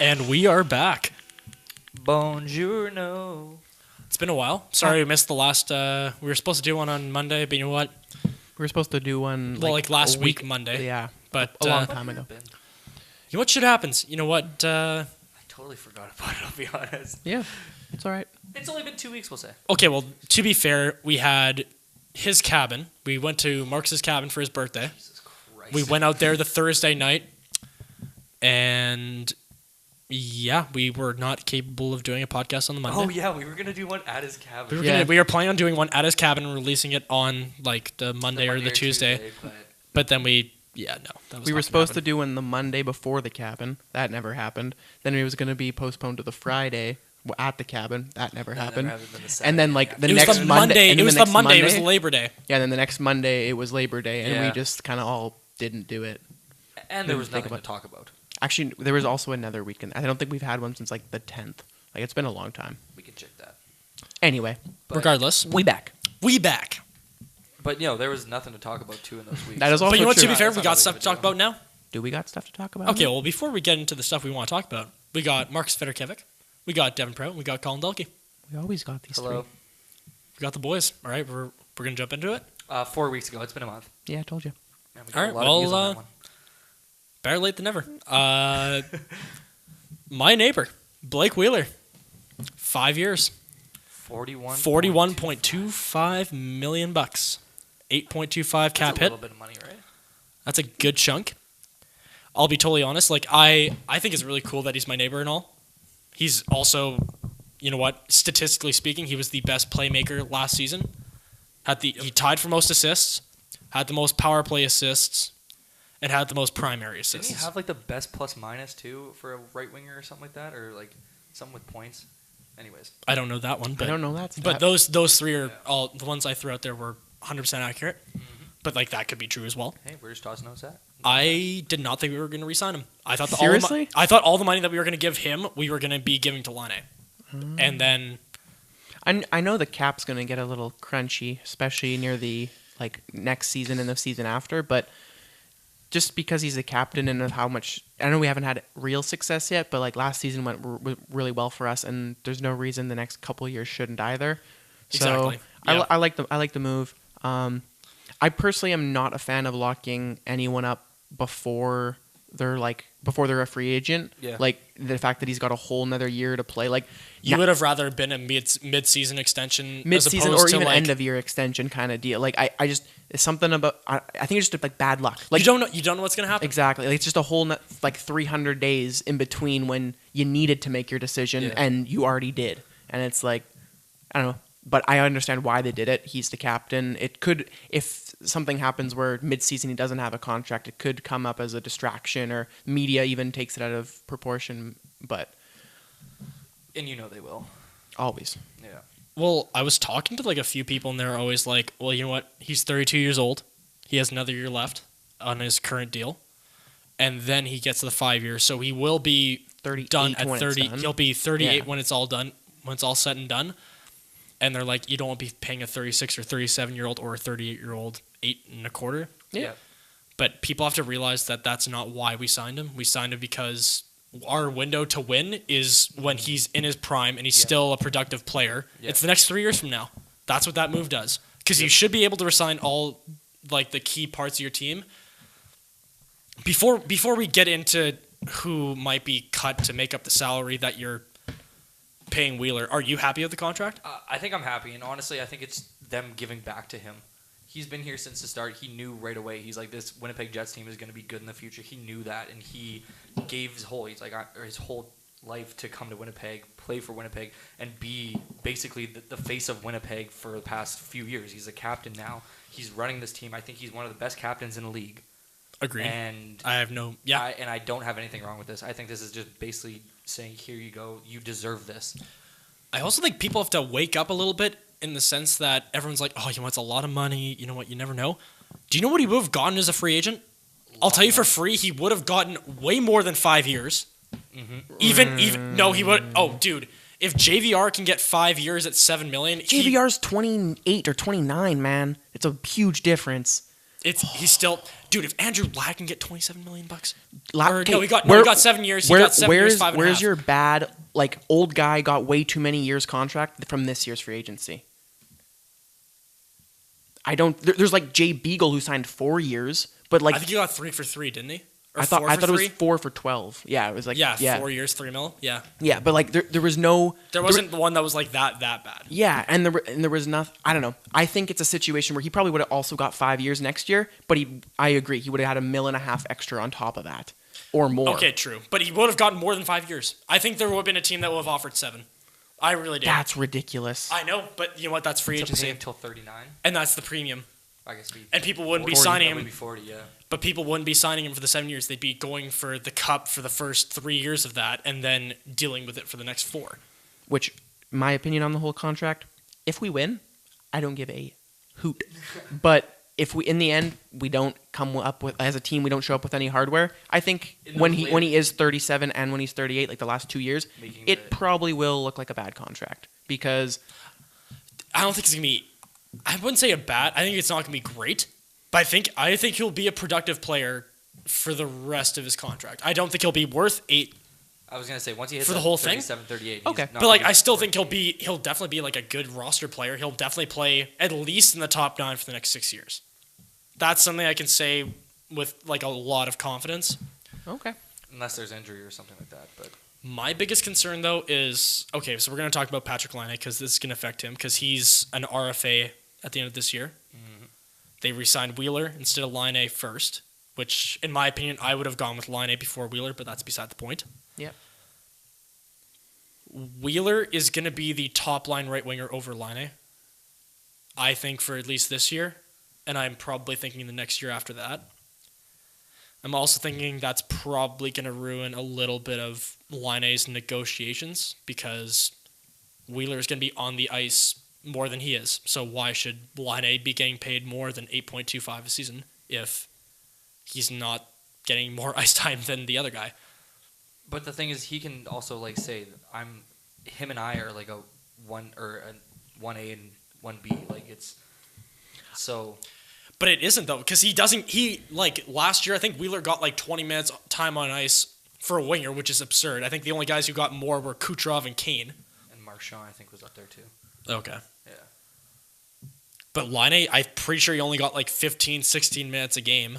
And we are back. Buongiorno. It's been a while. Sorry we missed the last... we were supposed to do one on Monday, but you know what? We were supposed to do one Like last week Monday. Yeah, But a long time ago. you know what shit happens? You know what? I totally forgot about it, I'll be honest. Yeah, it's all right. It's only been 2 weeks, we'll say. Okay, well, to be fair, we had his cabin. We went to Marcus's cabin for his birthday. Jesus Christ. We went out there the Thursday night, and yeah, we were not capable of doing a podcast on the Monday. Oh, yeah, we were going to do one at his cabin. We were planning on doing one at his cabin and releasing it on like the Monday or the Tuesday. But then that was We were supposed to do one the Monday before the cabin. That never happened. Then it was going to be postponed to the Friday at the cabin. That never happened. And then like the next Monday, it was the Monday. It was Labor Day. Yeah, then the next Monday it was Labor Day, and we just kind of all didn't do it. And there was nothing to talk about. Actually, there was also another weekend. I don't think we've had one since like the 10th. Like it's been a long time. We can check that. Anyway, Regardless, we back. But there was nothing to talk about too in those weeks. That is also But you know what? true. To be fair, we got stuff to talk about now. Do we got stuff to talk about? Okay, well, before we get into the stuff we want to talk about, we got Marcus Fedorkevic, we got Devin Prout, we got Colin Delkey. We always got these Hello. three. We got the boys. All right, we're gonna jump into it. 4 weeks ago. It's been a month. Yeah, I told you. Man, we got All a right, lot of views on that one. Better late than never. My neighbor, Blake Wheeler, 5 years, 41.25 million bucks, 8.25 cap That's a hit. little bit of money, right? That's a good chunk. I'll be totally honest. Like I think it's really cool that he's my neighbor and all. He's also, you know what? Statistically speaking, he was the best playmaker last season. He tied for most assists, had the most power play assists, and had the most primary assists. Didn't he have like the best plus minus too for a right winger or something like that, or like something with points? Anyways, I don't know that one, but I don't know that. But those three are all the ones I threw out there were 100% accurate. Mm-hmm. But like that could be true as well. hey, we're just tossing notes at. I did not think we were going to re-sign him. I thought Seriously? I thought all the money that we were going to give him, we were going to be giving to Lane. And then I know the cap's going to get a little crunchy, especially near the next season and the season after. But just because he's the captain and of how much, I know we haven't had real success yet, but last season went really well for us, and there's no reason the next couple of years shouldn't either. So Exactly. Yeah. I like the move. I personally am not a fan of locking anyone up before they're a free agent. Yeah. Like the fact that he's got a whole another year to play. you would have rather been a mid-season extension Mid-season as opposed or to even end of year extension kind of deal. I just it's something about I think it's just bad luck. you don't know what's going to happen. Exactly. It's just a whole 300 days in between when you needed to make your decision and you already did. And it's I don't know. But I understand why they did it. He's the captain. It could, if something happens where mid-season he doesn't have a contract, it could come up as a distraction, or media even takes it out of proportion. But And they will. always, Yeah. Well, I was talking to a few people, and they're always like, well, you know what? He's 32 years old. He has another year left on his current deal. And then he gets to the 5 years. So he will be 38 done at when it's 30. done. He'll be 38 Yeah. when it's all done, when it's all said and done. And they're like, you don't want to be paying a 36 or 37-year-old or a 38-year-old 8.25. Yeah. But people have to realize that that's not why we signed him. We signed him because our window to win is when he's in his prime and he's still a productive player. Yeah. It's the next 3 years from now. That's what that move does. Because you should be able to resign all the key parts of your team. Before we get into who might be cut to make up the salary that you're paying Wheeler, are you happy with the contract? I think I'm happy, and honestly, I think it's them giving back to him. He's been here since the start. He knew right away. He's like, this Winnipeg Jets team is going to be good in the future. He knew that, and he gave his whole life to come to Winnipeg, play for Winnipeg, and be basically the face of Winnipeg for the past few years. He's a captain now. He's running this team. I think he's one of the best captains in the league. Agreed. And I have no... Yeah. I don't have anything wrong with this. I think this is just basically saying, here you go. You deserve this. I also think people have to wake up a little bit in the sense that everyone's like, oh, it's a lot of money. You know what? You never know. Do you know what he would have gotten as a free agent? I'll tell you for free, he would have gotten way more than 5 years. Mm-hmm. No, he would. Oh, dude, if JVR can get 5 years at $7 million, JVR's 28 or 29, man. It's a huge difference. He's still Dude, if Andrew Ladd can get $27 million bucks. Okay, No, he got 7 years. He got 7 years, 5.5. Where's your bad, like, old guy got way too many years contract from this year's free agency? There's like Jay Beagle who signed 4 years, but like I think he got 3 for 3, didn't he? Or I thought 4 for it was 3? 4 for 12. Yeah, it was like 4 years, $3 million. Yeah, yeah, but like there was no there wasn't one that was like that bad. Yeah, and there was nothing. I don't know. I think it's a situation where he probably would have also got 5 years next year, but I agree, he would have had $1.5 million extra on top of that, or more. Okay, true, but he would have gotten more than 5 years. I think there would have been a team that would have offered 7. I really do. That's ridiculous. I know, but you know what? That's free agency until 39. And that's the premium. I guess and people wouldn't 40, be signing him. Maybe 40, yeah. But people wouldn't be signing him for the 7 years. They'd be going for the cup for the first 3 years of that, and then dealing with it for the next 4. Which, my opinion on the whole contract, if we win, I don't give a hoot. But if we, in the end, we don't come up with, as a team, we don't show up with any hardware, I think when he is 37 and when he's 38, like the last 2 years, it probably will look like a bad contract. Because I don't think it's going to be, I wouldn't say a bad, I think it's not going to be great. But I think he'll be a productive player for the rest of his contract. I don't think he'll be worth 8. I was gonna say once he hits for the whole thing, 38. Okay, but like I still think he'll definitely be like a good roster player. He'll definitely play at least in the top 9 for the next 6 years. That's something I can say with like a lot of confidence. Okay. Unless there's injury or something like that, but. My biggest concern though is okay. So we're gonna talk about Patrick Laine because this is gonna affect him because he's an RFA at the end of this year. They re-signed Wheeler instead of Laine first, which, in my opinion, I would have gone with Laine before Wheeler, but that's beside the point. Yeah. Wheeler is going to be the top-line right winger over Laine, I think, for at least this year, and I'm probably thinking the next year after that. I'm also thinking that's probably going to ruin a little bit of Laine's negotiations because Wheeler is going to be on the ice more than he is. So why should Laine be getting paid more than 8.25 a season if he's not getting more ice time than the other guy? But the thing is, he can also like say, him and I are like a 1A and 1B. Like it's so. But it isn't though, because he like last year I think Wheeler got like 20 minutes time on ice for a winger, which is absurd. I think the only guys who got more were Kucherov and Kane. And Marchand I think was up there too. Okay. Yeah. But Laine, I'm pretty sure he only got like 15, 16 minutes a game.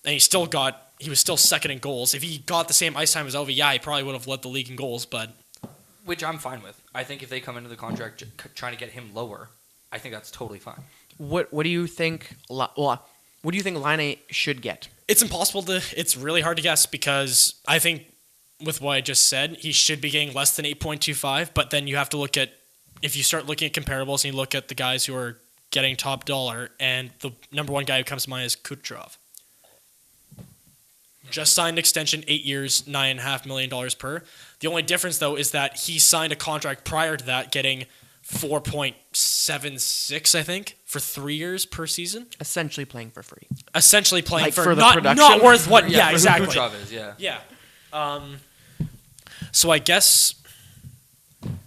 And he was still second in goals. If he got the same ice time as Ovi, yeah, he probably would have led the league in goals, but... Which I'm fine with. I think if they come into the contract trying to get him lower, I think that's totally fine. What do you think, what do you think Laine should get? It's really hard to guess because I think with what I just said, he should be getting less than 8.25, but then you have to look at, if you start looking at comparables and you look at the guys who are getting top dollar, and the number one guy who comes to mind is Kucherov. Just signed an extension, 8 years, $9.5 million per. The only difference, though, is that he signed a contract prior to that getting 4.76, I think, for 3 years per season. Essentially playing for free. Essentially playing like for the not production? worth what... Yeah, exactly. Kucherov is, yeah. Yeah. So I guess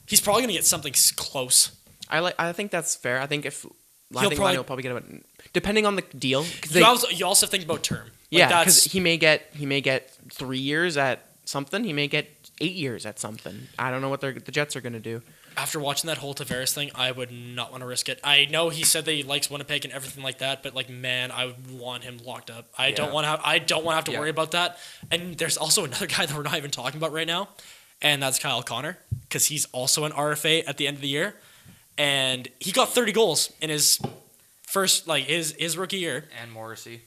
he's probably going to get something close. I think that's fair. I think Laine will probably get about, depending on the deal. You also think about term. Yeah, because he may get 3 years at something. He may get 8 years at something. I don't know what the Jets are going to do. After watching that whole Tavares thing, I would not want to risk it. I know he said that he likes Winnipeg and everything like that, but like, man, I would want him locked up. I don't want to have to worry about that. And there's also another guy that we're not even talking about right now, and that's Kyle Connor, because he's also an RFA at the end of the year, and he got 30 goals in his first his rookie year. And Morrissey,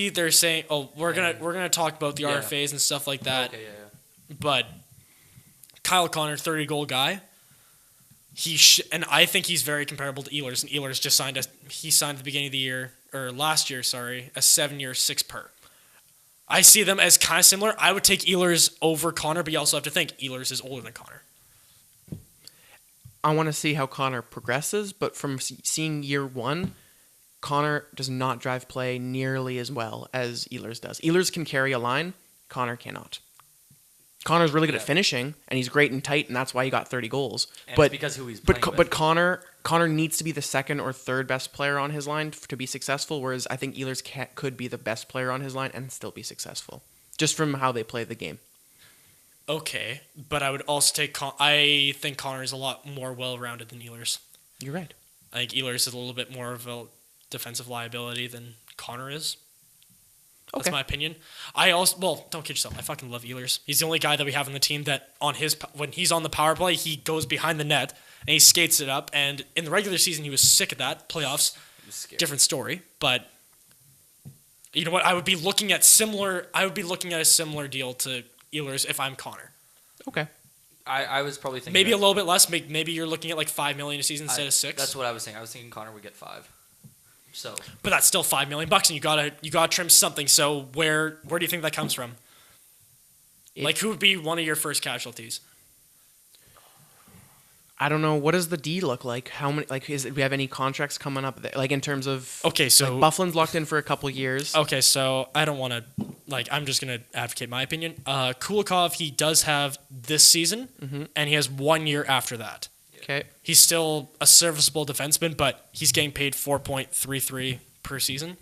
they're saying, we're gonna talk about the RFAs and stuff like that. Okay, yeah. But Kyle Connor, 30-goal guy. And I think he's very comparable to Ehlers. And Ehlers just signed at the beginning of the year, or last year, sorry, a 7-year, 6 per. I see them as kind of similar. I would take Ehlers over Connor, but you also have to think Ehlers is older than Connor. I want to see how Connor progresses, but from seeing year one, Connor does not drive play nearly as well as Ehlers does. Ehlers can carry a line, Connor cannot. Connor's really good at Yeah. finishing, and he's great and tight, and that's why he got 30 goals. And but it's because who he's playing with. but Connor needs to be the second or third best player on his line to be successful, whereas I think Ehlers could be the best player on his line and still be successful, just from how they play the game. Okay, but I would also take. I think Connor is a lot more well-rounded than Ehlers. You're right. I think Ehlers is a little bit more of a defensive liability than Connor is. That's Okay. my opinion. Don't kid yourself. I fucking love Ehlers. He's the only guy that we have on the team that when he's on the power play, he goes behind the net and he skates it up. And in the regular season, he was sick at that. Playoffs, It was scary. different story. But you know what? I would be looking at a similar deal to Ehlers if I'm Connor. Okay. I was probably thinking Maybe a that- little bit less. Maybe you're looking at like $5 million a season instead of $6 million. That's what I was saying. I was thinking Connor would get 5. So But that's still $5 million, and you gotta trim something. So where do you think that comes from? Like, who would be one of your first casualties? I don't know. What does the D look like? How many? Like, do we have any contracts coming up? Like in terms of Okay, so like Bufflin's locked in for a couple years. okay, so I don't want to I'm just gonna advocate my opinion. Kulikov, he does have this season, and he has 1 year after that. Okay. He's still a serviceable defenseman, but he's getting paid $4.33 per season.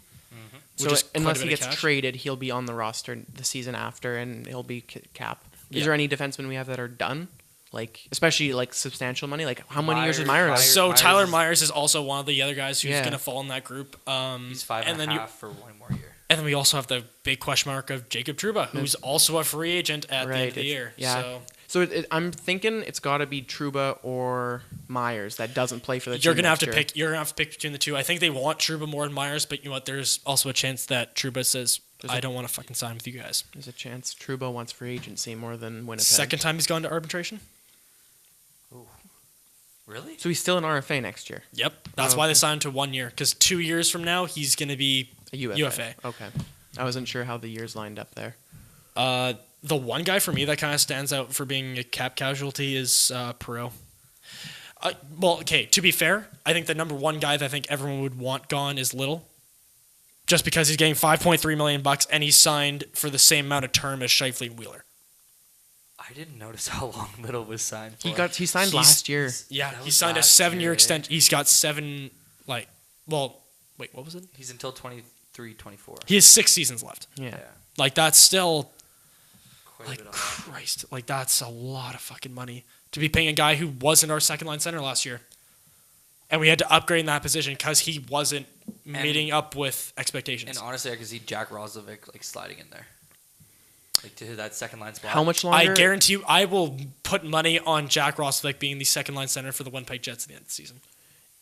So which is quite a unless bit he of gets cash. traded, he'll be on the roster the season after, and he'll be cap. Is Yeah. there any defensemen we have that are done? Like, especially like substantial money. Like, how many years is Myers- Myers? So Myers Tyler is- Myers is also one of the other guys who's Yeah. gonna fall in that group. he's 5 and and then a half for 1 more year. And then we also have the big question mark of Jacob Trouba, who's also a free agent at the end of the year. Yeah. So I'm thinking it's got to be Trouba or Myers that doesn't play for the you're team gonna have next to year. pick. You're gonna have to pick between the two. I think they want Trouba more than Myers, but you know what? There's also a chance that Trouba says, "I don't want to fucking sign with you guys." There's a chance Trouba wants free agency more than Winnipeg. Second time he's gone to arbitration. Really? So he's still an RFA next year. Yep, that's Oh, why they okay. signed to 1 year. Because 2 years from now, he's gonna be A UFA. UFA. Okay. I wasn't sure how the years lined up there. The one guy for me that kind of stands out for being a cap casualty is Perot. Well, okay, to be fair, I think the number one guy that I think everyone would want gone is Little. Just because he's getting $5.3 million and he's signed for the same amount of term as Scheifele and Wheeler. I didn't notice how long Little was signed for. He signed He's- last year. Yeah, That he was signed a last 7-year year, eh? extension. He's got wait, what was it? He's until 23, 24. He has 6 seasons left. Yeah. Like, that's still, Quite a like, bit on that. Christ, like, that's a lot of fucking money to be paying a guy who wasn't our second line center last year. And we had to upgrade in that position because he wasn't meeting up with expectations. And honestly, I could see Jack Roslovic like sliding in there, like to that second line spot. How much longer? I guarantee you, I will put money on Jack Roslovic being the second line center for the Winnipeg Jets at the end of the season.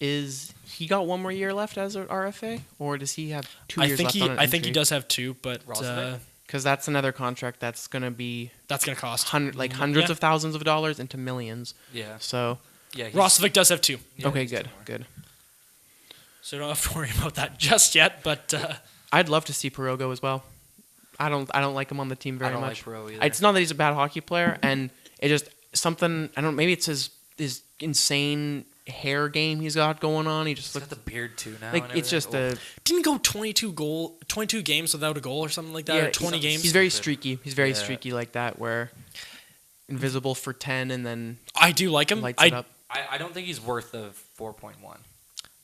Is he got 1 more year left as an RFA, or does he have 2 years left on an I think he entry? does have 2, but Roslovic? Because that's another contract that's going to be that's going to cost. hundreds Yeah. of thousands of dollars into millions. Yeah, So yeah. Roslovic does have 2, yeah, okay, he's good, 2 more. good. so don't have to worry about that just yet. But I'd love to see Perot go as well. I don't like him on the team very I don't much. like Perot either. It's not that he's a bad hockey player, and it just something I don't. Maybe it's his insane hair game he's got going on. He just He's looks got the beard too now. like and it's just everything. didn't go 22 games without a goal or something like that, yeah, or 20 he's- games. He's very Stupid. streaky. He's very Yeah. streaky like that, where invisible for 10 and then I do like him. lights it up. I don't think he's worth the 4.1.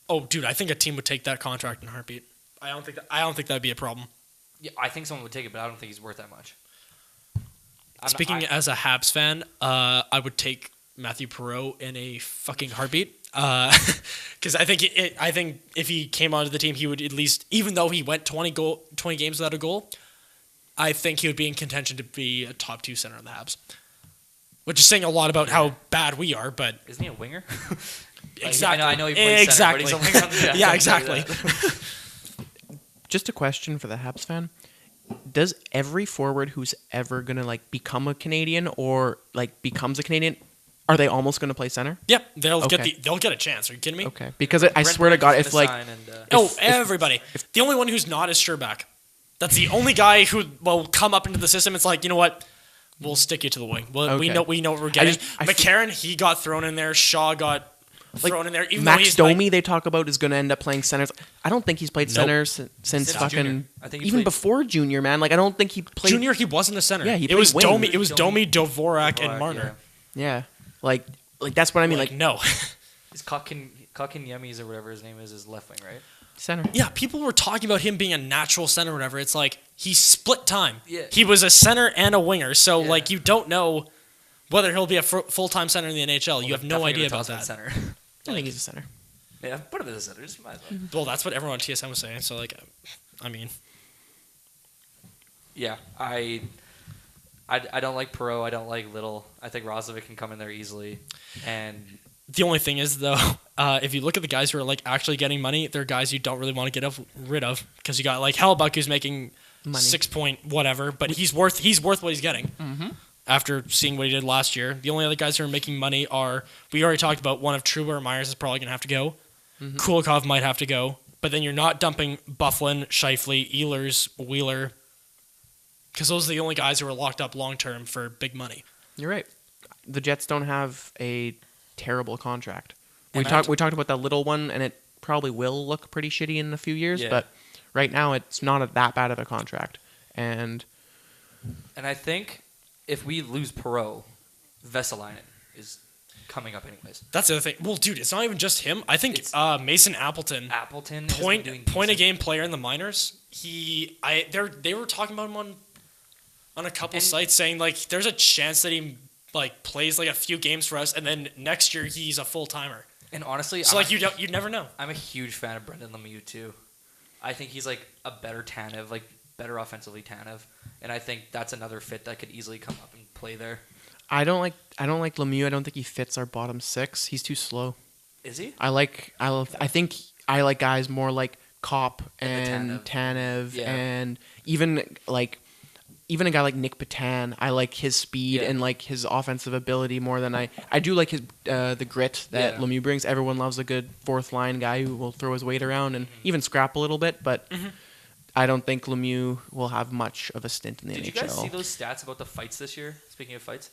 Oh, dude, I think a team would take that contract in a heartbeat. I don't think that'd be a problem. Yeah, I think someone would take it, but I don't think he's worth that much. Speaking as a Habs fan, I would take Matthew Perreault in a fucking heartbeat. Because I think I think if he came onto the team, he would at least, even though he went 20 games without a goal, I think he would be in contention to be a top 2 center on the Habs. Which is saying a lot about how bad we are, but isn't he a winger? exactly. I know he plays exactly. center, but he's a winger on the Jets. Yeah, I'll tell you exactly. that. Just a question for the Habs fan. Does every forward who's ever going to like become a Canadian or like becomes a Canadian, are they almost going to play center? Yep, they'll Okay. they'll get a chance. Are you kidding me? Okay. Because I swear to Brent God, Burns if is like gonna sign and, Oh, if- everybody. The only one who's not is Sherback. That's the only guy who will come up into the system. It's like, you know what? We'll stick you to the wing. We Okay. know what we're getting. I feel- McCarron, he got thrown in there. Shaw got thrown in there. Even though Max he's Domi, they talk about, is going to end up playing centers. I don't think he's played Nope. centers since Since fucking junior. I think he even played- before junior, man. Like I don't think he played. Junior, he wasn't a center. Yeah, he it was played wing. Domi. It was Domi, Dvorak, and Marner. Yeah, like that's what I mean. Like no. Is Kotkaniemi or whatever his name is left wing, right? center. Yeah, people were talking about him being a natural center or whatever. It's like he split time. Yeah. He was a center and a winger, so Yeah. like you don't know whether he'll be a full-time center in the NHL. You have no Definitely idea gonna about toss him that. at center. I think he's a center. Yeah, put him as a center. Just might as well. Well, that's what everyone on TSM was saying. So like, I mean, Yeah, I don't like Perot. I don't like Little. I think Rozovic can come in there easily, and the only thing is though, if you look at the guys who are like actually getting money, they're guys you don't really want to get rid of because you got like Hellebuck who's making Money. 6 point whatever, but he's worth what he's getting. Mm-hmm. After seeing what he did last year, the only other guys who are making money are we already talked about. One of Truber and Myers is probably gonna have to go. Mm-hmm. Kulikov might have to go, but then you're not dumping Bufflin, Scheifele, Ehlers, Wheeler, because those are the only guys who are locked up long term for big money. You're right. The Jets don't have a terrible contract. And We talked about that little one, and it probably will look pretty shitty in a few years. Yeah. But right now, it's not that bad of a contract. And I think if we lose Perot, Vesalainen is coming up anyways. That's the other thing. Well, dude, it's not even just him. I think It's- Mason Appleton, Appleton has been point doing a decent. game player in the minors. They were talking about him on a couple And- sites saying like there's a chance that he like plays like a few games for us, and then next year he's a full timer. And honestly, So like you'd never know. I'm a huge fan of Brendan Lemieux too. I think he's like a better Tanev, like better offensively Tanev, and I think that's another fit that could easily come up and play there. I don't like Lemieux. I don't think he fits our bottom six. He's too slow. Is he? I think I like guys more like Kopp And and the Tanev Yeah. and even a guy like Nick Patan. I like his speed Yeah. and like his offensive ability more than I do like his the grit that Yeah. Lemieux brings. Everyone loves a good fourth line guy who will throw his weight around and even scrap a little bit, but I don't think Lemieux will have much of a stint in the Did NHL. you guys see those stats about the fights this year? Speaking of fights,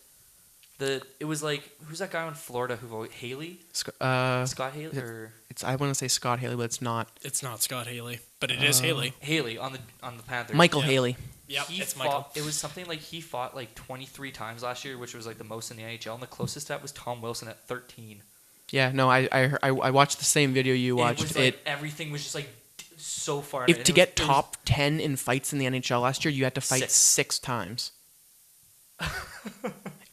it was like who's that guy in Florida who Haley? Scott Haley is it- or I want to say Scott Haley, but it's not. It's not Scott Haley, but it is Haley. Haley on the Panthers. Michael Yeah. Haley. Yep, He it's fought, Michael. It was something like he fought like 23 times last year, which was like the most in the NHL. And the closest stat was Tom Wilson at 13. Yeah, no, I watched the same video you watched. It was like everything was just like so far. If and to it get was- it was- top 10 in fights in the NHL last year, you had to fight 6. 6 times.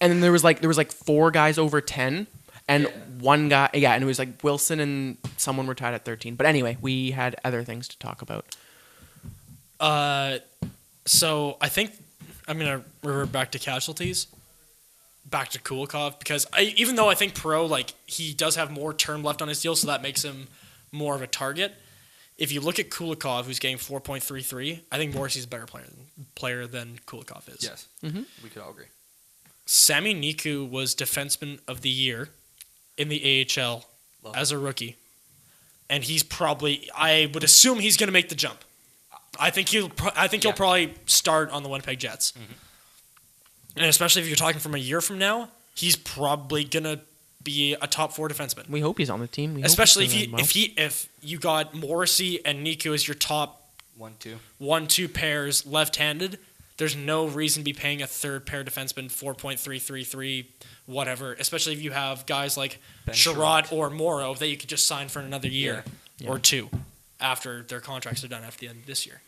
And then there was like 4 guys over 10 and Yeah. one guy, yeah, and it was like Wilson and someone were tied at 13. But anyway, we had other things to talk about. So I think I'm gonna revert back to casualties, back to Kulikov, because even though I think Perot like he does have more term left on his deal, so that makes him more of a target. If you look at Kulikov, who's getting 4.33, I think Morrissey's a better player than Kulikov is. Yes, Mhm. we could all agree. Sami Niku was defenseman of the year in the AHL Love as a rookie, and he's probably I would assume he's gonna make the jump. I think he'll Yeah. probably start on the Winnipeg Jets, and especially if you're talking from a year from now, he's probably gonna be a top 4 defenseman. We hope he's on the team. We hope Especially he's doing well. if you got Morrissey and Niku as your top 1-2. 1-2 pairs left-handed, there's no reason to be paying a third pair defenseman 4.333 whatever. Especially if you have guys like Ben Sherrod Sherratt. or Morrow that you could just sign for another year Yeah. or 2 after their contracts are done after the end of this year.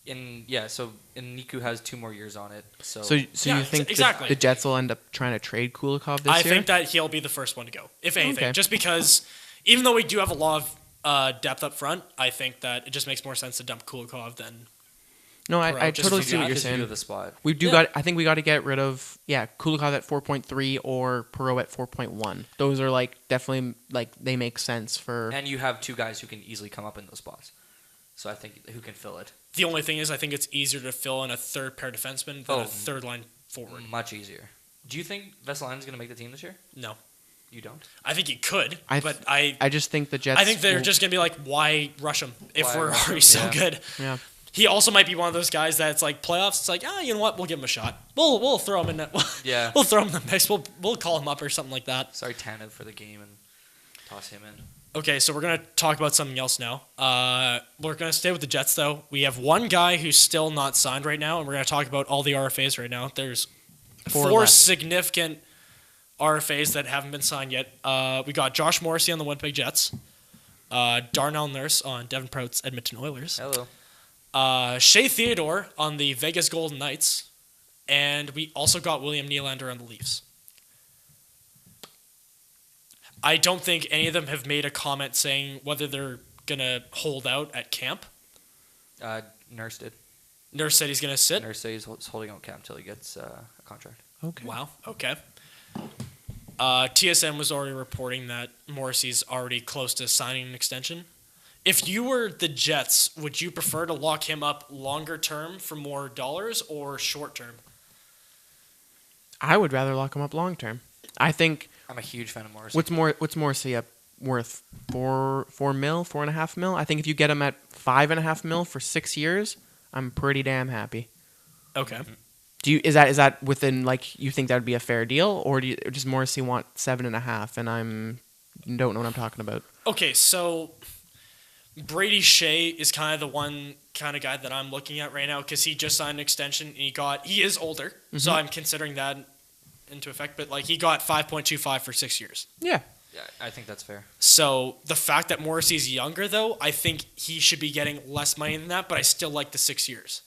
And Niku has 2 more years on it. So, So Yeah, you think exactly. the Jets will end up trying to trade Kulikov this I year? think that he'll be the first one to go, if anything. Okay. Just because, even though we do have a lot of depth up front, I think that it just makes more sense to dump Kulikov than No, I Perot, just totally because see what you're His view saying. of the spot. We do Yeah. I think we got to get rid of Kulikov at 4.3 or Perot at 4.1. Those are like definitely like they make sense for. And you have 2 guys who can easily come up in those spots. So I think who can fill it. the only thing is I think it's easier to fill in a third pair defenseman than Oh. a third line forward. Much easier. Do you think Vesalainen's going to make the team this year? No. You don't? I think he could, I but I just think the Jets. think they're will- just gonna be like, why rush him if Why we're rush him? already so Yeah. good? Yeah. He also might be one of those guys that's like playoffs. It's like, you know what? We'll give him a shot. We'll throw him in. Yeah. We'll throw him in the mix. We'll call him up or something like that. Sorry, Tanev, for the game. And toss him in. Okay, so we're going to talk about something else now. We're going to stay with the Jets, though. We have one guy who's still not signed right now, and we're going to talk about all the RFAs right now. There's four left. significant RFAs that haven't been signed yet. We got Josh Morrissey on the Winnipeg Jets, Darnell Nurse on Devin Prout's Edmonton Oilers, Shea Theodore on the Vegas Golden Knights, and we also got William Nylander on the Leafs. I don't think any of them have made a comment saying whether they're going to hold out at camp. Nurse did. Nurse said he's going to sit. Nurse said he's holding out camp until he gets a contract. Okay. Wow. Okay. TSN was already reporting that Morrissey's already close to signing an extension. If you were the Jets, would you prefer to lock him up longer term for more dollars or short term? I would rather lock him up long term. I think. I'm a huge fan of Morrissey. What's Morrissey up worth? 4.5 mil. I think if you get him at 5.5 mil for 6 years, I'm pretty damn happy. Okay. Is that within, like, you think that would be a fair deal, or does Morrissey want 7.5? And don't know what I'm talking about. Okay, so Brady Shea is kind of the one kind of guy that I'm looking at right now because he just signed an extension and he is older, so I'm considering that into effect. But like he got 5.25 for 6 years. Yeah. Yeah, I think that's fair. So the fact that Morrissey's younger, though, I think he should be getting less money than that. But I still like the 6 years.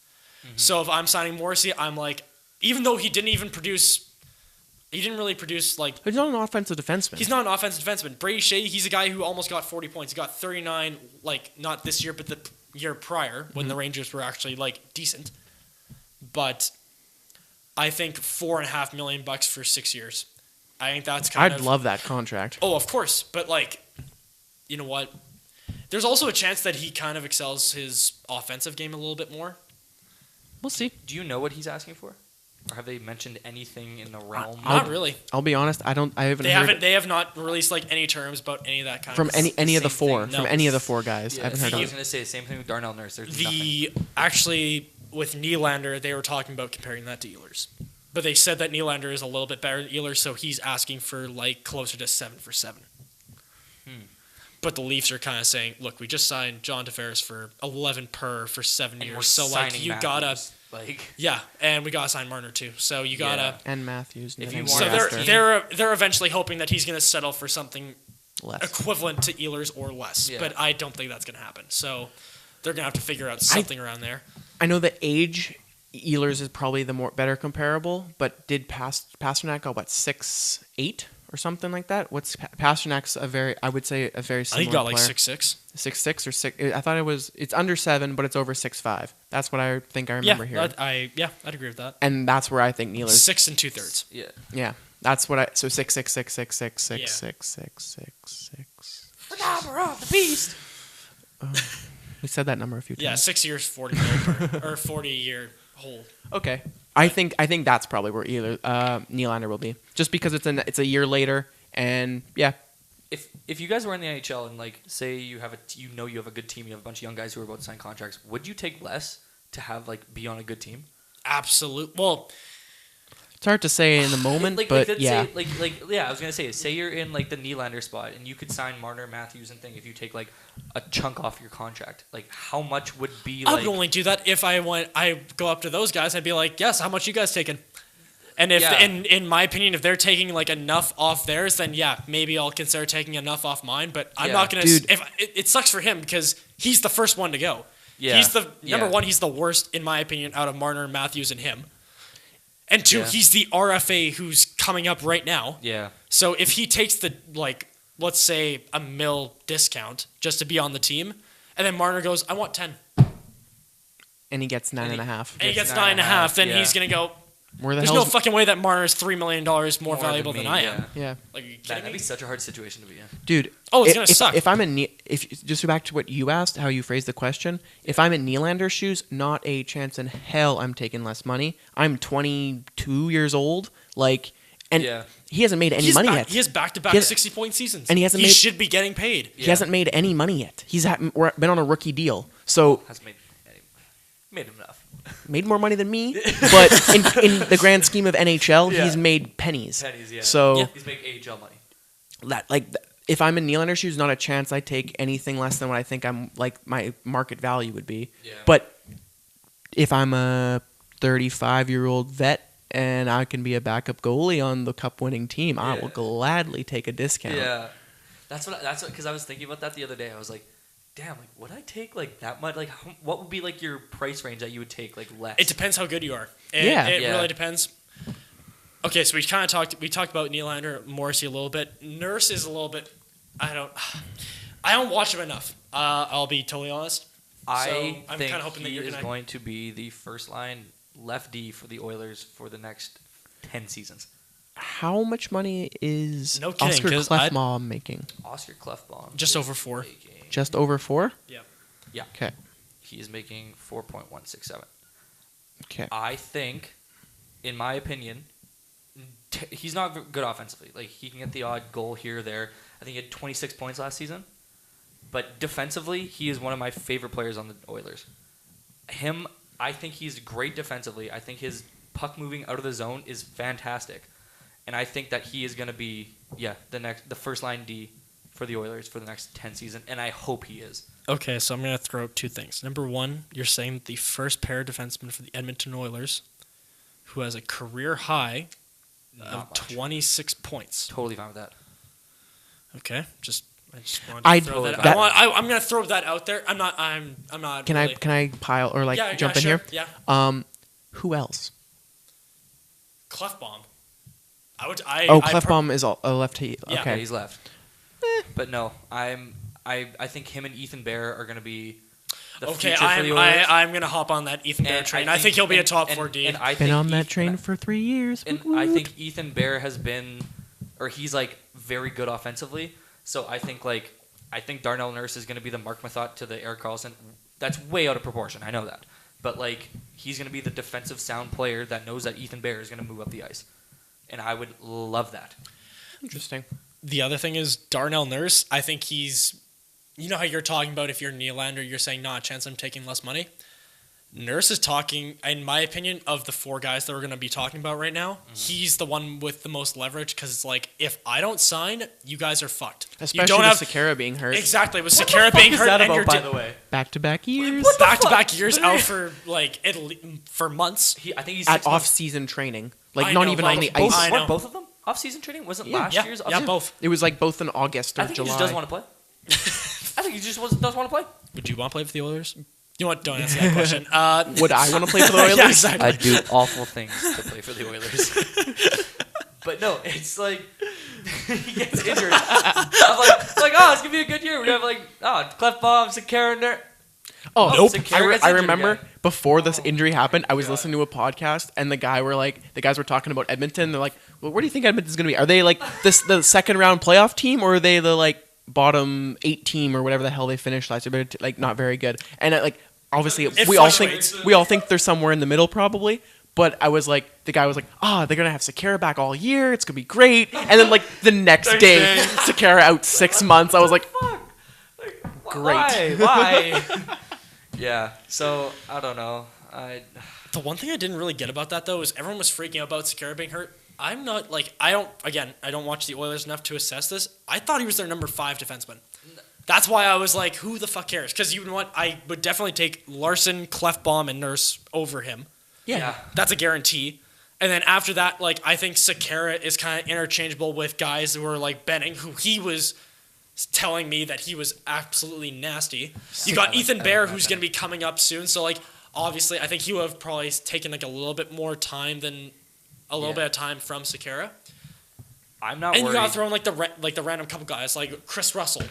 So if I'm signing Morrissey, I'm like, even though he didn't really produce like. He's not an offensive defenseman. He's not an offensive defenseman. Brady Shea, he's a guy who almost got 40 points. He got 39, like not this year, but the year prior when the Rangers were actually like decent. But I think $4.5 million for 6 years. I think that's kind of. I'd love that contract. Oh, of course, but like, you know what? There's also a chance that he kind of excels his offensive game a little bit more. We'll see. Do you know what he's asking for? Or have they mentioned anything in the realm? Not really. I'll be honest. I haven't heard. They have not released like any terms about any of that kind From of any of the same four. thing. From No. any of the four guys. I Yeah, haven't heard I of was going to say the same thing with Darnell Nurse. There's nothing. Actually with Nylander, they were talking about comparing that to Ehlers. But they said that Nylander is a little bit better than Ehlers, so he's asking for like closer to 7 for 7. But the Leafs are kind of saying, look, we just signed John Tavares for 11 per for 7 And years. we're So like signing you Matthews. gotta and we gotta sign Marner too. So you gotta And Matthews. If and you then So want- they're eventually hoping that he's gonna settle for something less. equivalent to Ehlers or less. Yeah. But I don't think that's gonna happen. So they're gonna have to figure out something around there. I know the age. Ehlers is probably the better comparable, but did Pasternak go 6'8" or something like that? What's Pasternak's I would say a very I similar think he got like player. 6'6". 6'6" or 6. I thought it's under 7, but it's over 6'5". That's what I think I remember here. I'd agree with that. And that's where I think Neal's. 6 2/3. Yeah. Yeah, that's what I. So 6'6". The beast. We said that number a few times. Yeah, 6 years, 40 mil per, or 40 a year hold. Okay. I think that's probably where Nylander will be, just because it's a year later, and yeah. If you guys were in the NHL and like say you have you have a good team, you have a bunch of young guys who are about to sign contracts, would you take less to have like be on a good team? Absolute. Well, It's hard to say in the moment, but let's yeah. say, I was gonna say you're in like the Nylander spot and you could sign Marner, Matthews, and thing. If you take like a chunk off your contract, like how much would be? I Like, would only do that if I go up to those guys. I'd be like, yes, how much you guys taking? And if, Yeah. in my opinion, if they're taking like enough off theirs, then yeah, maybe I'll consider taking enough off mine. But I'm Yeah. not gonna. Dude. It sucks for him because he's the first one to go. Yeah. He's the number Yeah. one. He's the worst in my opinion out of Marner, Matthews, and him. And two, Yeah. he's the RFA who's coming up right now. yeah, So if he takes the let's say $1 million discount just to be on the team, and then Marner goes, I want 10, And he gets 9.5. and he gets Gets 9.5, then yeah. he's gonna go. Where the There's hell? no fucking way that Marner's $3 million more valuable than me, I am. Yeah, Like, are you kidding That'd me? be such a hard situation to be in. dude. Oh, it's gonna if, suck. If I'm in, if just back to what you asked, how you phrased the question. If I'm in Nylander's shoes, not a chance in hell I'm taking less money. I'm 22 years old, and Yeah. he hasn't made any money yet. He has back-to-back He has- 60-point seasons, and he hasn't He made- should be getting paid. He hasn't made any money yet. He's been on a rookie deal, so Has made him enough. made more money than me. But in the grand scheme of NHL, Yeah. he's made pennies. Pennies, yeah. So Yeah. He's making AHL money. if I'm in Nylander's shoes, not a chance I take anything less than what I think I'm like my market value would be. Yeah. But if I'm a 35-year-old vet and I can be a backup goalie on the cup-winning team, I will gladly take a discount. Yeah, that's what because I was thinking about that the other day. I was like, damn, like would I take like that much? Like, what would be like your price range that you would take like less? It depends how good you are. It really depends. Okay, so we talked about Nylander, Morrissey a little bit. Nurse is a little bit. I don't watch him enough. I'll be totally honest. I'm kind think of hoping that he you're is gonna. going to be the first line left D for the Oilers for the next 10 seasons. How much money is No kidding, Oscar 'cause Klefbom making? Oscar Klefbom Just is over 4. making- Just over 4? Yeah. Okay. He is making 4.167. Okay. I think, in my opinion, he's not good offensively. Like, he can get the odd goal here or there. I think he had 26 points last season. But defensively, he is one of my favorite players on the Oilers. I think he's great defensively. I think his puck moving out of the zone is fantastic. And I think that he is going to be, the first line D for the Oilers for the next 10 seasons. And I hope he is. Okay, so I'm going to throw out 2 things. Number 1, you're saying the first pair defenseman for the Edmonton Oilers, who has a career high of Not much. 26 points. Totally fine with that. Okay, I just wanted to throw that. I'm going to throw that out there. I'm not. Can really, I pile or jump in sure. here? Yeah. Who else? Klefbom. Klefbom is a lefty. Yeah. Okay. Yeah, he's left. But no, I think him and Ethan Bear are going to be the future for the Oilers. I'm going to hop on that Ethan Bear train. I think he'll be a top 4 D. And I Been think on that train for 3 years. And I think Ethan Bear has been, or he's like very good offensively. So I think Darnell Nurse is going to be the Mark Mathot to the Erik Karlsson. That's way out of proportion. I know that. But like he's going to be the defensive sound player that knows that Ethan Bear is going to move up the ice. And I would love that. Interesting. The other thing is Darnell Nurse. I think he's, you know how you're talking about if you're Nylander, you're saying, not a chance I'm taking less money. Nurse is talking, in my opinion, of the 4 guys that we're going to be talking about right now. Mm-hmm. He's the one with the most leverage because it's like, if I don't sign, you guys are fucked. Especially with Sekera being hurt. Exactly, with Sekera being hurt. What about, by the way? Back-to-back years. Back-to-back years out for for months. I think he's at off-season training. Like, not even on the both, ice. Weren't both of them off-season training? Wasn't last year's off-season? Yeah, both. It was like both in August or I think July. he just doesn't want to play. I think he just doesn't want to play. Would you want to play for the Oilers? You know what? Don't answer that question. Would I want to play for the Oilers? Yeah, exactly. I'd do awful things to play for the Oilers. But no, it's like he gets injured. I'm like, it's gonna be a good year. We have Klefbom, Sekera. Nope. Sekera gets I injured remember again. before this injury happened, I was listening to a podcast, and the guys were talking about Edmonton. They're like, "Well, where do you think Edmonton's going to be? Are they like the second round playoff team, or are they the bottom 8 team, or whatever the hell they finished last year? But not very good." And obviously, we all think they're somewhere in the middle, probably. But I was like, the guy was like, they're going to have Sekera back all year. It's going to be great. And then the next day, Sekera out 6 months. I was like, great. Why? Yeah. So I don't know. The one thing I didn't really get about that though is everyone was freaking out about Sekera being hurt. I'm not I don't watch the Oilers enough to assess this. I thought he was their number 5 defenseman. That's why I was like, who the fuck cares? Because you know what? I would definitely take Larson, Klefbom, and Nurse over him. Yeah. That's a guarantee. And then after that, I think Sekera is kind of interchangeable with guys who are Benning, who he was telling me that he was absolutely nasty. You got Ethan Bear, who's going to be coming up soon. So, obviously, I think he would have probably taken, a little bit more time than a little bit of time from Sekera. I'm not worried. And you got to throw in, the random couple guys, like Chris Russell.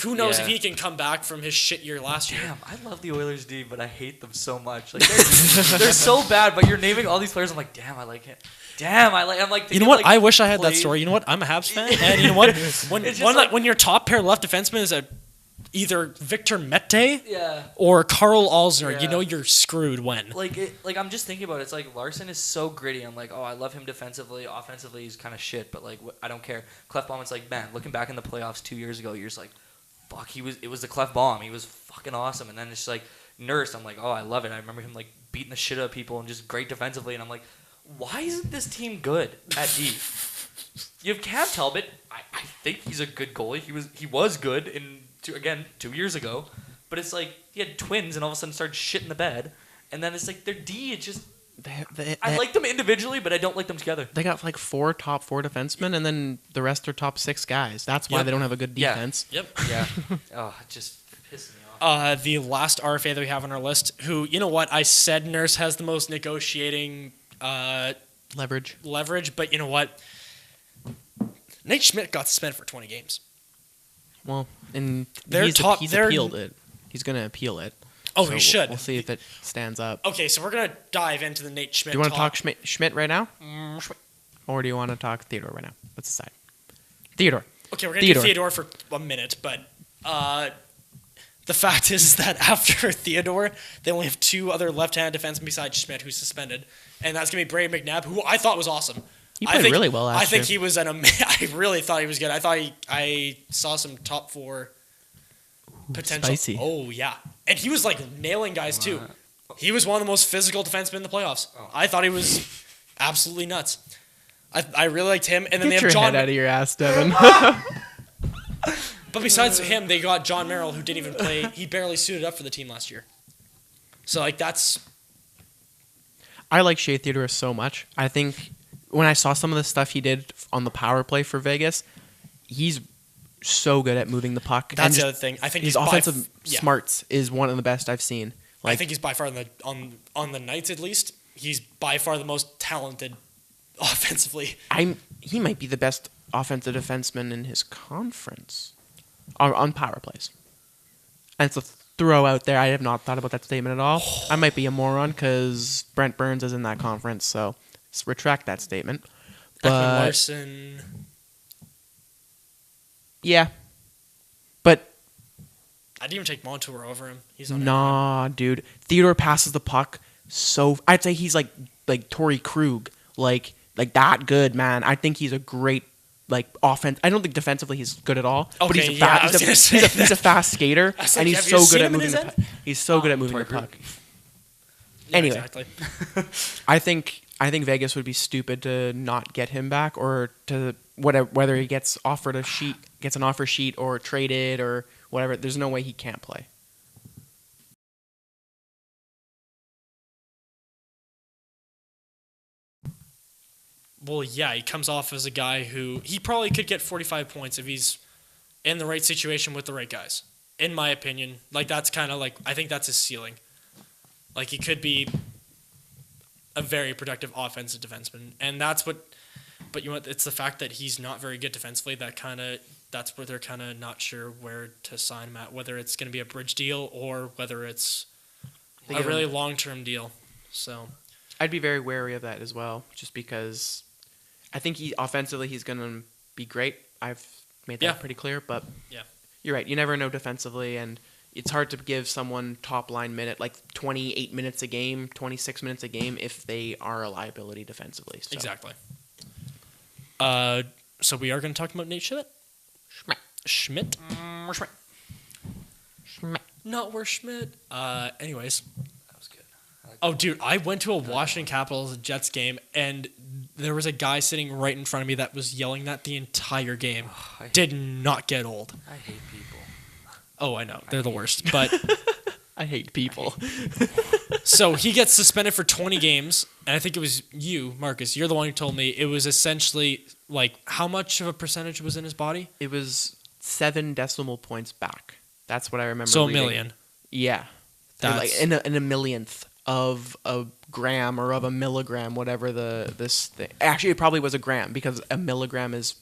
Who knows if he can come back from his shit year last year. Damn, I love the Oilers D, but I hate them so much. They're so bad, but you're naming all these players. I'm like, damn, I like him. Damn, I'm like. You know what? I wish I had that story. You know what? I'm a Habs fan, and you know what? When your top pair left defenseman is either Victor Mete or Carl Alzner, you know you're screwed when. I'm just thinking about it. It's like Larson is so gritty. I'm like, I love him defensively. Offensively, he's kind of shit, but I don't care. Klefbom, it's like, man, looking back in the playoffs 2 years ago, you're just like, fuck, it was the Klefbom. He was fucking awesome. And then it's just Nurse, I'm like, I love it. I remember him beating the shit out of people and just great defensively. And I'm like, why isn't this team good at D? You have Cam Talbot. I think he's a good goalie. He was good 2 years ago, but it's like he had twins and all of a sudden started shitting the bed, and then it's like their D. It just I like them individually, but I don't like them together. They got like top four defensemen, and then the rest are top six guys. That's why they don't have a good defense. Yep. Yeah. Oh, it just pisses me off. The last RFA that we have on our list, who, you know what, I said Nurse has the most negotiating Leverage. but you know what? Nate Schmidt got suspended for 20 games. Well, and They're he's appealed it. He's going to appeal it. Oh, so he should. We'll see if it stands up. Okay, so we're going to dive into the Nate Schmidt Do you want to talk. talk Schmidt right now? Or do you want to talk Theodore right now? Let's decide. Theodore. Okay, we're going to do Theodore for a minute, but the fact is that after Theodore, they only have two other left-handed defensemen besides Schmidt who's suspended, and that's going to be Brady McNabb, who I thought was awesome. He played really well last year. I think he was I really thought he was good. I saw some top four potential. Spicy. Oh, yeah. And he was, like, nailing guys, too. He was one of the most physical defensemen in the playoffs. Oh. I thought he was absolutely nuts. I really liked him. And then Get they have your John. head out of your ass, Devin. But besides him, they got John Merrill, who didn't even play. He barely suited up for the team last year. So, like, that's... I like Shea Theodore so much. I think when I saw some of the stuff he did on the power play for Vegas, he's so good at moving the puck. That's the other thing. I think his offensive smarts is one of the best I've seen. I think he's by far on the Knights at least. He's by far the most talented offensively. He might be the best offensive defenseman in his conference on power plays. And it's a throw out there. I have not thought about that statement at all. I might be a moron because Brent Burns is in that conference, so retract that statement. Ekman But Larson. yeah, but I'd even take Montour over him. He's on nah, dude. Theodore passes the puck so. I'd say he's like Torrey Krug, like that good, man. I think he's a great offense. I don't think defensively he's good at all. But Okay, he's yeah, he's a fast skater, I was like, and he's have you so seen good at him in moving his the end? puck. He's so good at moving the Torrey puck. Yeah, Anyway. exactly. I think Vegas would be stupid to not get him back, or to whether he gets offered gets an offer sheet, or traded, or whatever. There's no way he can't play. Well, yeah, he comes off as a guy who he probably could get 45 points if he's in the right situation with the right guys. In my opinion, that's kind of I think that's his ceiling. He could be a very productive offensive defenseman, and that's what. But you know what? It's the fact that he's not very good defensively that's where they're kind of not sure where to sign him at. Whether it's going to be a bridge deal or whether it's a really long-term deal. So I'd be very wary of that as well, just because I think offensively he's going to be great. I've made that pretty clear, but yeah, you're right. You never know defensively, and it's hard to give someone top line 28 minutes a game, 26 minutes a game if they are a liability defensively. So. exactly. So we are going to talk about Nate Schmidt. Schmidt. Not where Schmidt. Anyways. That was good. Oh, dude, I went to a Washington Capitals Jets game, and there was a guy sitting right in front of me that was yelling that the entire game. Did not get old. I hate people. Oh, I know. They're the worst. But I hate people. so he gets suspended for 20 games, and I think it was you, Marcus. You're the one who told me it was essentially how much of a percentage was in his body? It was 7 decimal points back. That's what I remember. So reading. a million. Yeah. That's in a millionth of a gram or of a milligram, whatever this thing. Actually, it probably was a gram, because a milligram is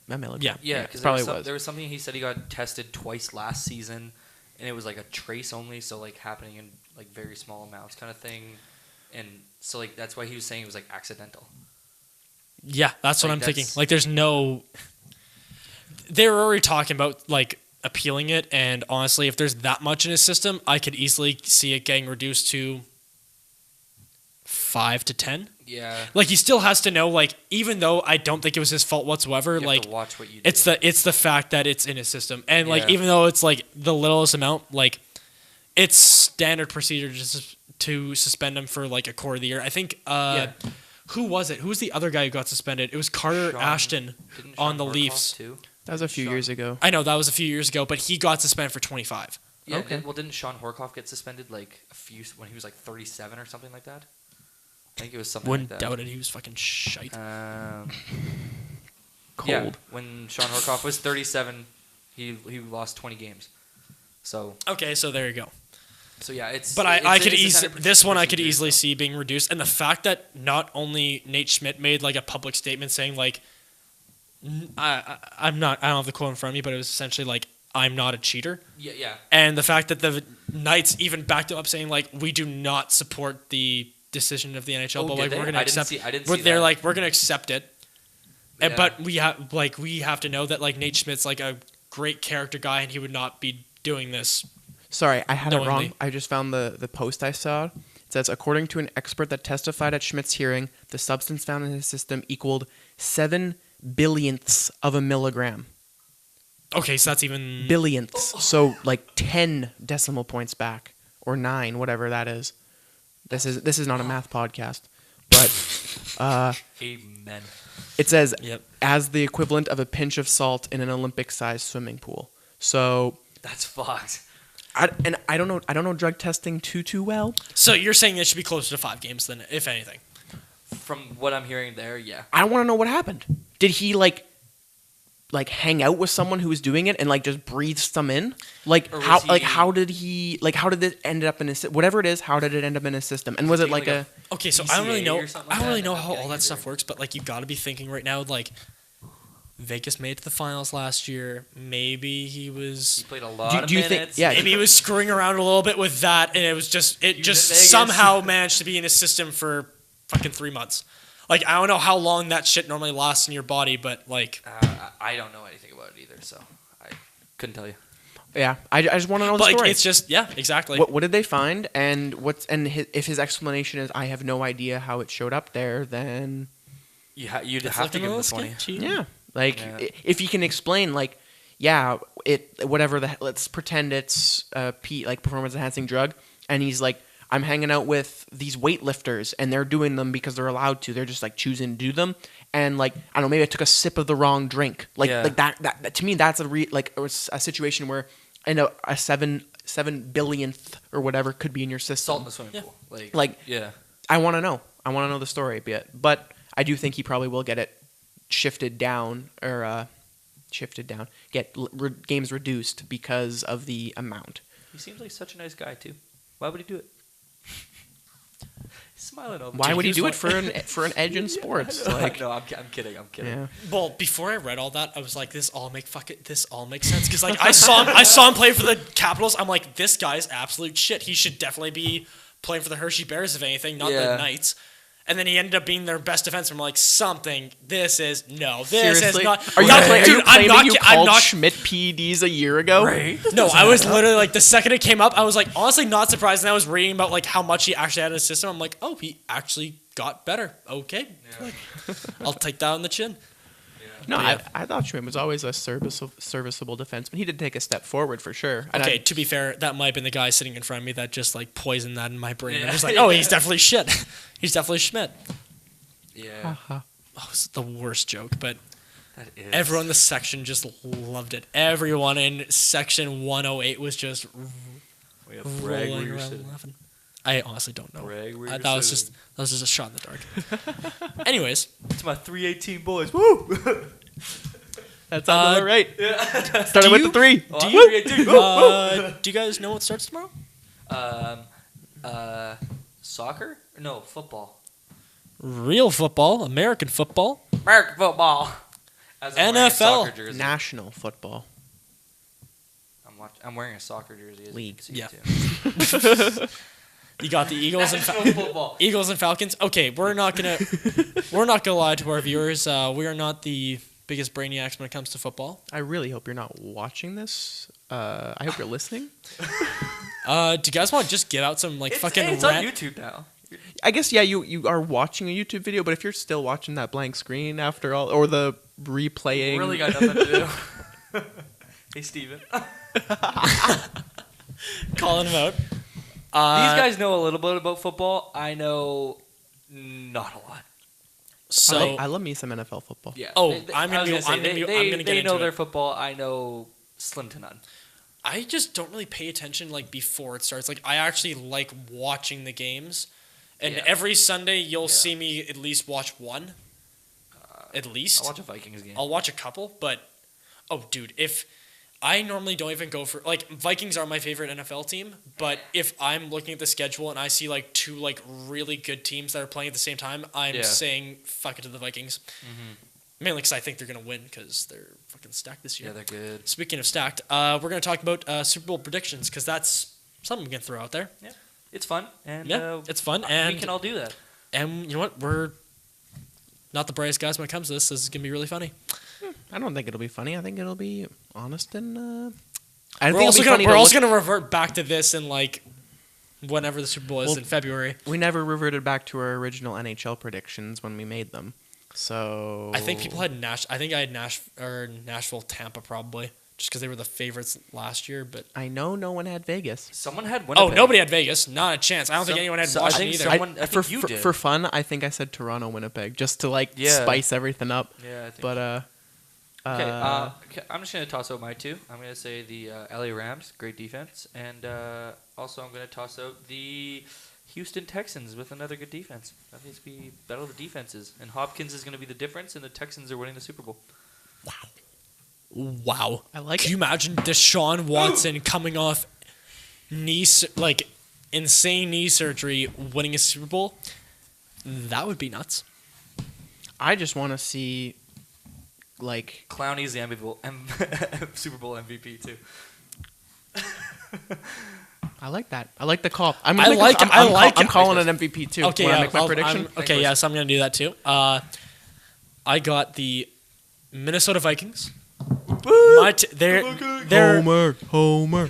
a milligram. Yeah. Yeah, because there was something he said he got tested twice last season, and it was a trace only, so happening in very small amounts kind of thing, and so that's why he was saying it was accidental. Yeah, that's what I'm thinking. There's no. They were already talking about appealing it, and honestly, if there's that much in his system, I could easily see it getting reduced to 5 to 10. Yeah. He still has to know, even though I don't think it was his fault whatsoever, You have to watch what you do. it's the fact that it's in his system, and Yeah. even though it's the littlest amount, it's standard procedure to suspend him for a quarter of the year. I think Who was it? Who was the other guy who got suspended? It was Carter Sean- Ashton Didn't on Sean the Horkoff Leafs. too? That was a few Sean- years ago. I know that was a few years ago, but he got suspended for 25. Yeah. Okay. Didn't Sean Horkoff get suspended like when he was like 37 or something like that? I think it was something Wouldn't like that. doubt it. He was fucking shite. Cold. Yeah, when Sean Horkoff was 37, he lost 20 games. So Okay, so there you go. yeah, it's. But it's I could it's a easily standard this one I could procedure, easily so. see being reduced, and the fact that not only Nate Schmidt made like a public statement saying like, I don't have the quote in front of me, but it was essentially like, I'm not a cheater, Yeah. and the fact that the Knights even backed him up saying like, we do not support the decision of the NHL, Oh, but did like they? we're gonna I didn't accept. see- I didn't we're- see they're that. like we're gonna accept it, Yeah. but we have to know that like Nate Schmidt's like a great character guy, and he would not be doing this. Sorry, I had it Knowingly. wrong. I just found the post I saw. It says, according to an expert that testified at Schmidt's hearing, the substance found in his system equaled 7 billionths of a milligram. Okay, so that's even Billionths. So like 10 decimal points back, or 9, whatever that is. This is not a math podcast, but Amen. it says Yep. as the equivalent of a pinch of salt in an Olympic-sized swimming pool. So That's fucked. I don't know drug testing too well. So you're saying it should be closer to 5 games than if anything. From what I'm hearing there, yeah. I want to know what happened. Did he like hang out with someone who was doing it and like just breathe some in? Like Or was how he- how did it end up in his whatever it is? How did it end up in his system? And was it Taking, like like, a Okay, so I don't really PCA know. or something I like don't really that? know I'm how all getting that either. stuff works, but like you got to be thinking right now, like Vegas made it to the finals last year. Maybe he He was, played a lot of do you think- minutes. yeah. maybe he was screwing around a little bit with that, and it was just Vegas. somehow managed to be in his system for fucking 3 months. Like I don't know how long that shit normally lasts in your body, but like, I don't know anything about it either, so I couldn't tell you. yeah? I just want to know the but like story. it's just exactly. What did they find? And if his explanation is I have no idea how it showed up there, then You'd It's have to looking give a him the little 20. sketchy. yeah, like Yeah. if he can explain like. Yeah, whatever let's pretend it's like performance enhancing drug, and he's like, I'm hanging out with these weightlifters, and they're doing them because they're allowed to. They're just like choosing to do them, and like I don't know, maybe I took a sip of the wrong drink. Like Yeah. like that to me that's a situation where a 7 billionth or whatever could be in your system. Salt in the swimming Yeah. pool. Like yeah. I want to know. I want to know the story a bit, but I do think he probably will get it shifted down or get games reduced because of the amount. He seems like such a nice guy, too. Why would he do it? He's smiling over Why there. would he here's do what- it for an edge in sports? Like, no, I'm kidding. I'm kidding. yeah. Well, before I read all that, I was like, "This all makes sense." Because like I saw him play for the Capitals. I'm like, "This guy's absolute shit. He should definitely be playing for the Hershey Bears, if anything, not the Yeah. Knights." And then he ended up being their best defenseman. I'm like, this is Seriously? not. Are you, No, are dude, you I'm claiming not. you I'm called not. Schmidt PEDs a year ago? No, I was literally like, the second it came up, I was like, honestly, not surprised. And I was reading about like how much he actually had in his system. I'm like, oh, he actually got better. Okay, Yeah. I'll take that on the chin. No, But yeah. I thought Schmidt was always a serviceable defenseman. He did take a step forward for sure. And Okay, I- to be fair, that might have been the guy sitting in front of me that just like poisoned that in my brain. Yeah. I'm just like, oh, he's definitely shit. He's definitely Schmidt. Yeah. Haha. Oh, it's the worst joke, but That is. everyone in the section just loved it. Everyone in section 108 was just We have brag where rolling you're around sitting. laughing. I honestly don't know. Brag where That you're was sitting. just a shot in the dark. Anyways, It's my 318 boys. Woo! That sounds about right. Yeah. Started with you- the 3. Oh, do I'm you 318. do you guys know what starts tomorrow? Soccer? No, football. Real football, American football. American football. As I'm wearing a NFL. soccer jersey. National football. I'm wearing a soccer jersey. As League. You can see too. You got the Eagles and National football. Eagles and Falcons. Okay, we're not gonna lie to our viewers. We are not the biggest brainiacs when it comes to football. I really hope you're not watching this. I hope you're listening. Do you guys want to just get out some like fucking it's on rant? YouTube now. I guess, yeah, you are watching a YouTube video, but if you're still watching that blank screen after all, or the replaying. Really got nothing to do. Hey, Steven. Calling him out. These guys know a little bit about football. I know not a lot. So I love me some NFL football. Yeah. Oh, I'm I'm gonna gonna get They know into their it. football. I know slim to none. I just don't really pay attention like before it starts. Like I actually like watching the games, and Yeah. every Sunday you'll Yeah. see me at least watch one. At least I'll watch a Vikings game. I'll watch a couple, but oh, dude, if I normally don't even go for like Vikings are my favorite NFL team, but if I'm looking at the schedule and I see like two like really good teams that are playing at the same time, I'm Yeah. saying fuck it to the Vikings. Mainly because I think they're gonna win because they're fucking stacked this year. Yeah, they're good. Speaking of stacked, we're gonna talk about Super Bowl predictions because that's something we can throw out there. Yeah, it's fun, and Yeah, it's fun, and we can all do that. and you know what? We're not the brightest guys when it comes to this. This is gonna be really funny. I don't think it'll be funny. I think it'll be honest and. We're also gonna revert back to this in like whenever the Super Bowl is Well, in February. We never reverted back to our original NHL predictions when we made them. So I think people had I think I had Nashville, Tampa probably, just because they were the favorites last year. But I know no one had Vegas. Someone had Winnipeg. nobody had Vegas. Not a chance. I don't think Some- anyone had so I Washington think either. someone- I for, think you for, did. for fun, I think I said Toronto, Winnipeg, just to like Yeah. spice everything up. Yeah, I think. But okay, I'm just gonna toss out my two. I'm gonna say the LA Rams, great defense, and also I'm gonna toss out the Houston Texans with another good defense. That needs to be battle of the defenses, and Hopkins is gonna be the difference, and the Texans are winning the Super Bowl. Wow. I like Can it. you imagine Deshaun Watson coming off insane knee surgery, winning a Super Bowl? That would be nuts. I just want to see like Clowney's the Super Bowl MVP too. I like that. I like the call. I'm I like it. I'm calling an MVP too. Okay, when yeah. I make my prediction. Okay, yes, I'm going to do that too. I got the Minnesota Vikings. They're Homer.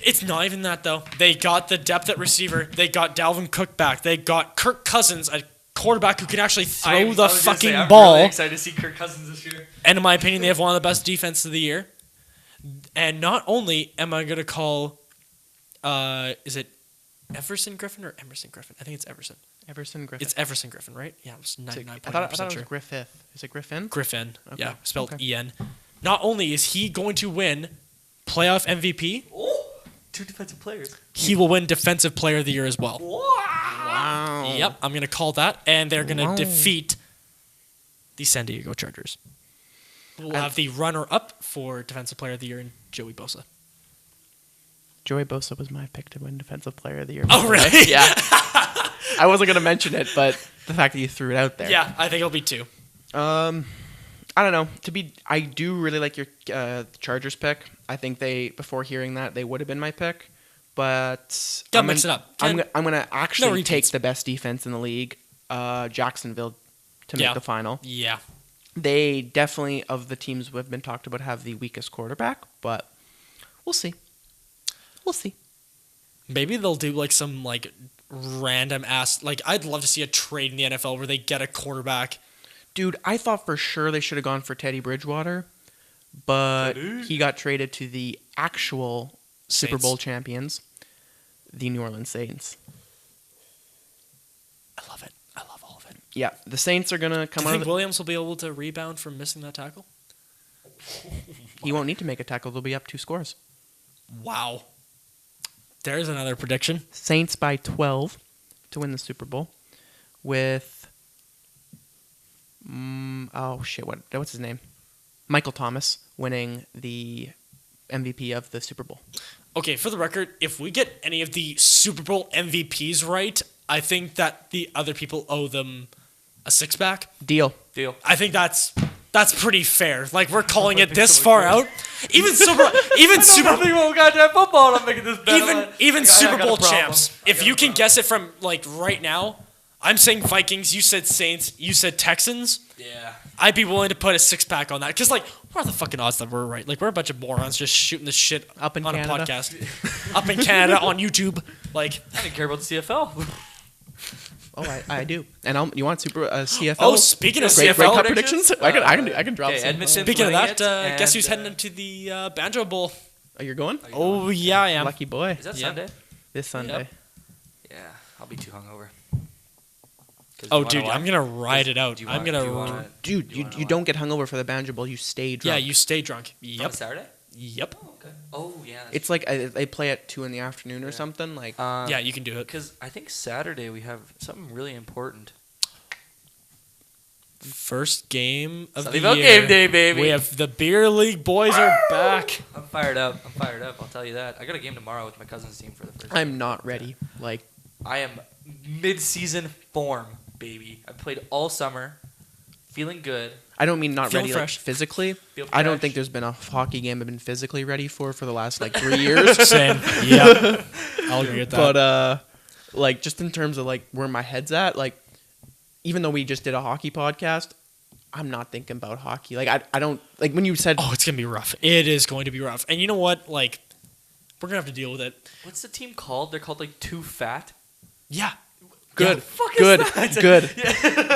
It's not even that though. They got the depth at receiver. They got Dalvin Cook back. They got Kirk Cousins, a quarterback who can actually throw the fucking ball. Really excited to see Kirk Cousins this year. And in my opinion, they have one of the best defenses of the year. And not only am I going to call, is it Everson Griffin or Emerson Griffin? I think it's Everson. Everson Griffin. It's Everson Griffin, right? Yeah, I was I 99.9% thought it was sure. Griffith. Is it Griffin? Griffin. Okay. Yeah, spelled Okay. E-N. Not only is he going to win playoff MVP, Two defensive players. he will win Defensive Player of the Year as well. Wow. Yep, I'm going to call that. And they're going to Wow. defeat the San Diego Chargers. We'll have the runner-up for Defensive Player of the Year in Joey Bosa. Joey Bosa was my pick to win Defensive Player of the Year. Oh, really? Yeah. I wasn't gonna mention it, but the fact that you threw it out there. Yeah, I think it'll be 2. I don't know. I do really like your Chargers pick. I think before hearing that, they would have been my pick. But Gotta mix it up. I'm gonna actually take repeats. the best defense in the league, Jacksonville, to make Yeah. the final. Yeah. They definitely, of the teams who have been talked about, have the weakest quarterback, but we'll see. We'll see. Maybe they'll do like some like random ass like I'd love to see a trade in the NFL where they get a quarterback. Dude, I thought for sure they should have gone for Teddy Bridgewater, but he got traded to the actual Super Saints. Bowl champions, the New Orleans Saints. I love it. I love all of it. Yeah, the Saints are going to Do come you out think of Williams will be able to rebound from missing that tackle? He won't need to make a tackle. They'll be up 2 scores. Wow. There's another prediction. Saints by 12 to win the Super Bowl with what's his name? Michael Thomas winning the MVP of the Super Bowl. Okay, for the record, if we get any of the Super Bowl MVPs right, I think that the other people owe them a 6-pack. Deal. Deal. I think that's pretty fair. Like we're calling it this far out. Even Super goddamn football. I'm making this bet. even I Super got a Bowl problem. champs. If you can guess it from like right now, I'm saying Vikings. You said Saints. You said Texans. Yeah. I'd be willing to put a 6-pack on that because like what are the fucking odds that we're right? Like we're a bunch of morons just shooting this shit Up in on Canada. a podcast, up in Canada on YouTube. Like I didn't care about the CFL. Oh, I do. And you want Super CFL? oh, speaking of Great CFL Cup predictions? I can drop okay, some. Edmonton. Speaking of winning that, it, guess and, who's heading into the Banjo Bowl? Oh, you're going? Oh yeah, I am. Lucky boy. Is that Yeah. Sunday? This Sunday. Yeah, I'll be too hungover. Oh, dude, I'm gonna ride it out. Do you I'm want- gonna. do you wanna- Dude, do you you wanna don't get hungover for the Banjo Bowl. You stay drunk. Yeah, you stay drunk. on Yep. Saturday? Yep. Oh, okay. Oh, yeah. It's like they play at 2 in the afternoon or Yeah. something. Like Yeah, you can do it. Because I think Saturday we have something really important. First game of Sunny the Bell year. game day, baby. We have the beer league boys are back. I'm fired up. I'll tell you that. I got a game tomorrow with my cousin's team for the first time. I'm not ready. Like I am mid-season form, baby. I played all summer, feeling good. I don't mean not Feeling ready fresh. like physically. Feel I don't fresh. think there's been a hockey game I've been physically ready for the last like 3 years. Same. Yep. I'll agree with that. But like just in terms of like where my head's at, like even though we just did a hockey podcast, I'm not thinking about hockey. Like I don't like when you said Oh, it's gonna be rough. It is going to be rough. And you know what? Like, we're gonna have to deal with it. What's the team called? They're called like Too Fat. Yeah. good, the fuck is good, that? good.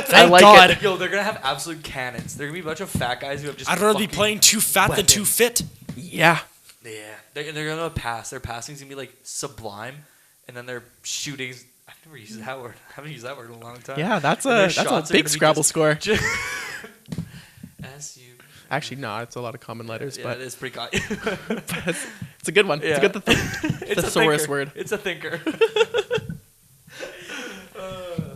Thank I like God. it. Yo, they're gonna have absolute cannons. They're gonna be a bunch of fat guys who have just. I'd rather be fucking playing too fat than too weapons. fit. Yeah. Yeah, they're gonna pass. Their passing's gonna be like sublime, and then their shootings. I've never used that word. I haven't used that word in a long time. Yeah, that's And their a shots are big gonna be Scrabble just- score. S U. Actually, no, it's a lot of common letters, Yeah, but it is pretty. it's a good one. It's a good It's a thesaurus thinker. word. It's a thinker.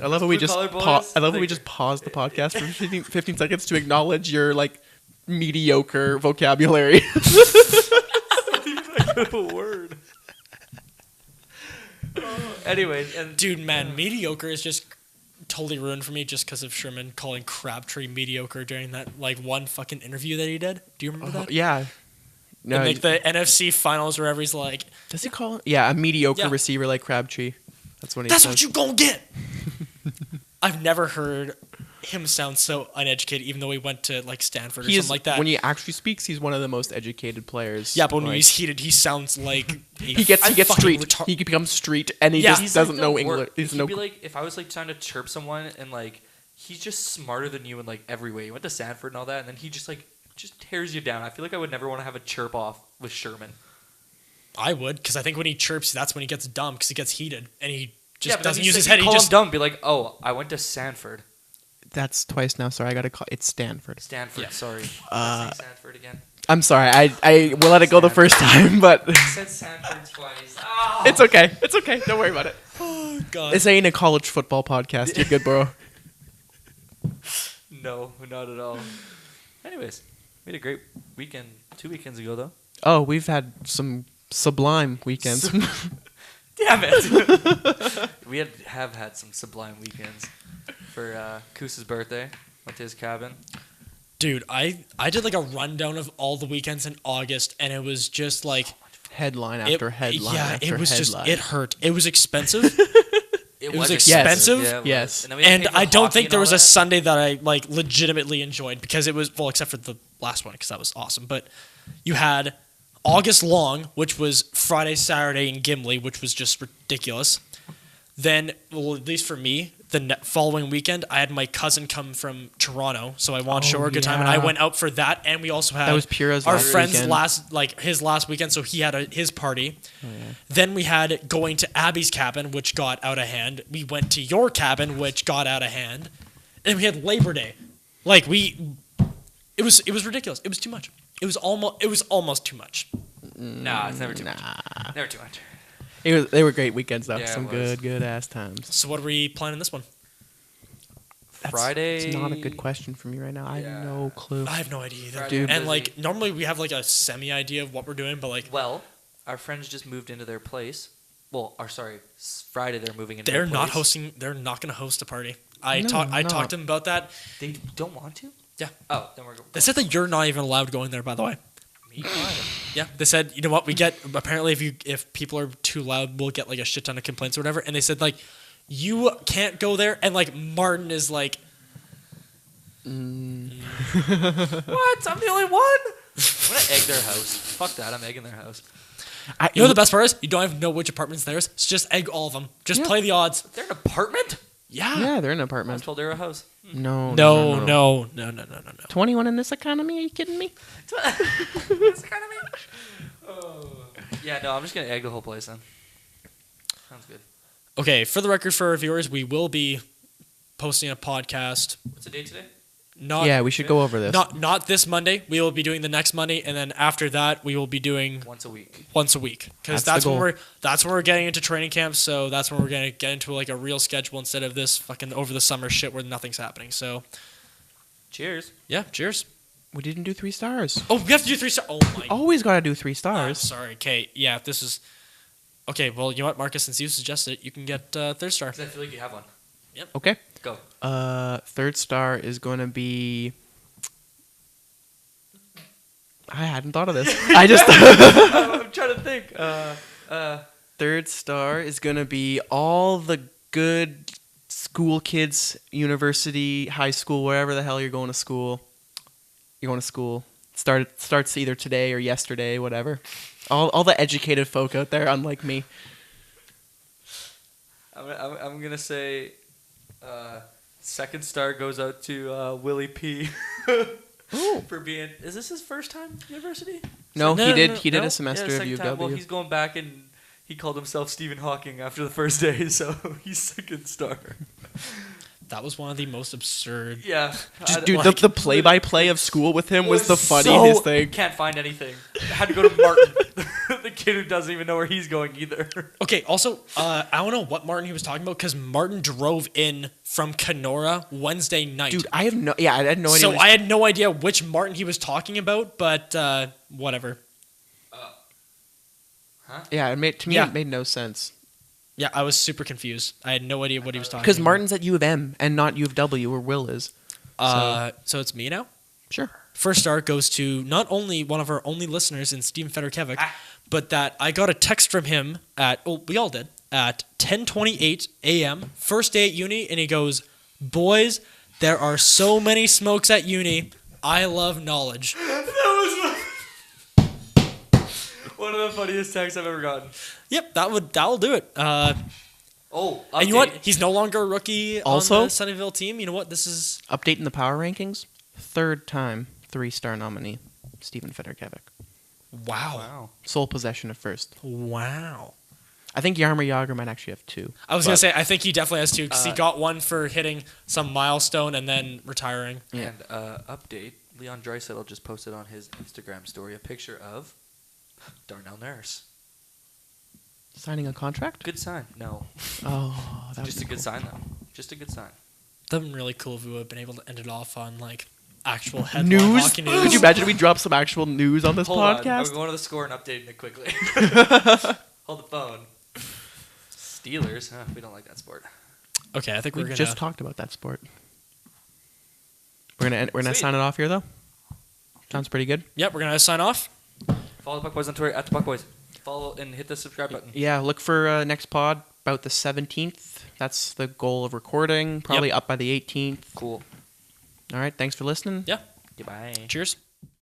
I love how we Blue just collar boys, I love how we thinker. just paused the podcast for 15 seconds to acknowledge your like mediocre vocabulary. a word. Anyways, and Dude, man, mediocre is just totally ruined for me just because of Sherman calling Crabtree mediocre during that like one fucking interview that he did. Do you remember that? Yeah. No, In, like the NFC finals, wherever he's like, does he call it? Yeah, a mediocre Yeah. receiver like Crabtree. That's what he "That's says. what you gonna get." I've never heard him sound so uneducated, even though he went to like Stanford or He is, something like that. when he actually speaks, he's one of the most educated players. Yeah, but when Like, he's heated, he sounds like he gets fucking street. retar- He becomes street, and he Yeah. just he's doesn't like know the English. wor- He's He'd no. be like, if I was like trying to chirp someone and like, he's just smarter than you in like every way. He went to Stanford and all that, and then he just tears you down. I feel like I would never want to have a chirp off with Sherman. I would, because I think when he chirps, that's when he gets dumb, because he gets heated and he just but then doesn't you use say- his you head. He call just him dumb. Be like, oh, I went to Stanford. That's twice now. Sorry, I gotta call. It's Stanford. Stanford. Yeah. Sorry. Uh, Stanford again. I'm sorry. I will let it go the first time, but I said Stanford twice. Oh. it's okay. It's okay. Don't worry about it. oh god. This ain't a college football podcast. You're good, bro. No, not at all. Anyways, we had a great weekend 2 weekends ago, though. Oh, we've had some sublime weekends. Damn it! We have had some sublime weekends. For Koos's birthday, went to his cabin. Dude, I did like a rundown of all the weekends in August, and it was just like Headline after headline. Yeah, after it was headline. just it hurt. It was expensive, It was expensive? Yeah, it was. Yes. then we had and to pay for I don't hockey think and there all was a that. Sunday that I like legitimately enjoyed because it was well, except for the last one because that was awesome. But you had August long, which was Friday, Saturday in Gimli, which was just ridiculous. Then, well, at least for me, the following weekend, I had my cousin come from Toronto, so I wanted to show her a good time, and I yeah. went out for that. And we also had That was Pira's our last friend's weekend. his last weekend, so he had his party. Oh, yeah. Then we had going to Abby's cabin, which got out of hand. We went to your cabin, which got out of hand, and we had Labor Day. Like it was ridiculous. It was too much. It was almost too much. Nah, it's never too much. Nah. Never too much. They were great weekends though. Yeah, it Some was. good ass times. So what are we planning this one? Friday. It's not a good question for me right now. I Yeah. have no clue. I have no idea either. Friday Dude. And busy. like normally we have like a semi idea of what we're doing, but like Well, our friends just moved into their place. Well, Friday they're moving into they're their not place. hosting. They're not going to host a party. I No, talked not. to them about that. They don't want to? Yeah. Oh, then we're going. They said that you're not even allowed going there. By the way. Me fine. Yeah, they said, you know what, we get apparently if people are too loud, we'll get like a shit ton of complaints or whatever. And they said like, you can't go there. And like Martin is like, What? I'm the only one? I'm gonna egg their house. Fuck that, I'm egging their house. you know the best part is you don't even know which apartment's theirs. So just egg all of them. Just Yeah. play the odds. They're an apartment? Yeah. Yeah, they're in an I was apartment. told they're a house. No. No. 21 in this economy? Are you kidding me? It's kind of me. Oh. Yeah, no, I'm just gonna egg the whole place then. Sounds good. Okay, for the record, for our viewers, we will be posting a podcast. What's the date today? Not Yeah, we should go over this. not this Monday. We will be doing the next Monday, and then after that, we will be doing Once a week. because That's the that's when we're getting into training camp. So that's when we're gonna get into like a real schedule instead of this fucking over the summer shit where nothing's happening. So Cheers. yeah, cheers. We didn't do 3 stars. Oh, we have to do 3 stars. Oh my. Always gotta do 3 I'm stars. sorry, Kate. Yeah, this is okay. Well, you know what, Marcus? Since you suggested it, you can get third star. 'Cause I feel like you have one. Okay. Go. 3rd star is gonna be. I hadn't thought of this. I just. I'm trying to think. 3rd star is gonna be all the good school kids, university, high school, wherever the hell you're going to school. You're going to school. Starts either today or yesterday, whatever. All the educated folk out there, unlike me. I'm gonna say, 2nd star goes out to Willie P. Ooh. For being. Is this his first time university? No, No, he no, did. no, He did No? a semester Yeah, of second UW. time. Well, he's going back and he called himself Stephen Hawking after the first day, so he's 2nd star. That was one of the most absurd. Yeah. Just, dude, the play-by-play of school with him was the funniest so, thing. Can't find anything. Had to go to Martin, the kid who doesn't even know where he's going either. Okay, also, I don't know what Martin he was talking about because Martin drove in from Kenora Wednesday night. Dude, I had no idea. So what I had no idea which Martin he was talking about, but whatever. yeah, it Yeah. made no sense. Yeah, I was super confused. I had no idea what he was talking about. Because Martin's at U of M and not U of W, where Will is. So it's me now? Sure. First star goes to not only one of our only listeners in Steven Federkevic, but that I got a text from him we all did, at 10:28 a.m., first day at uni, and he goes, "Boys, there are so many smokes at uni. I love knowledge." One of the funniest texts I've ever gotten. Yep, that'll do it. Oh, And you know what? update. He's no longer a rookie Also- on the Sunnyvale team. You know what? This is Updating the power rankings. 3rd time 3-star nominee, Stephen Federkevic. wow. Sole possession of 1st. Wow. I think Yarmer Yager might actually have 2. I was going to say, I think he definitely has 2 because he got one for hitting some milestone and then retiring. Yeah. And update, Leon Draisaitl just posted on his Instagram story a picture of Darnell Nurse. Signing a contract? Good sign. No. Oh, that Just a good sign, though. Just a good sign. That would been really cool if we would have been able to end it off on like actual headline News? hockey news. Could you imagine we drop some actual news on this Hold on. I'm podcast? going to the score and updating it quickly. Hold the phone. Steelers. Huh, we don't like that sport. Okay, I think We we're gonna. just talked about that sport. We're gonna Sweet. sign it off here though. Sounds pretty good. Yep, we're gonna sign off. Follow the Puck Boys on Twitter at the Puck Boys. Follow and hit the subscribe button. Yeah, look for next pod about the 17th. That's the goal of recording. Probably up by the 18th. Cool. All right, thanks for listening. Yeah. Goodbye. Cheers.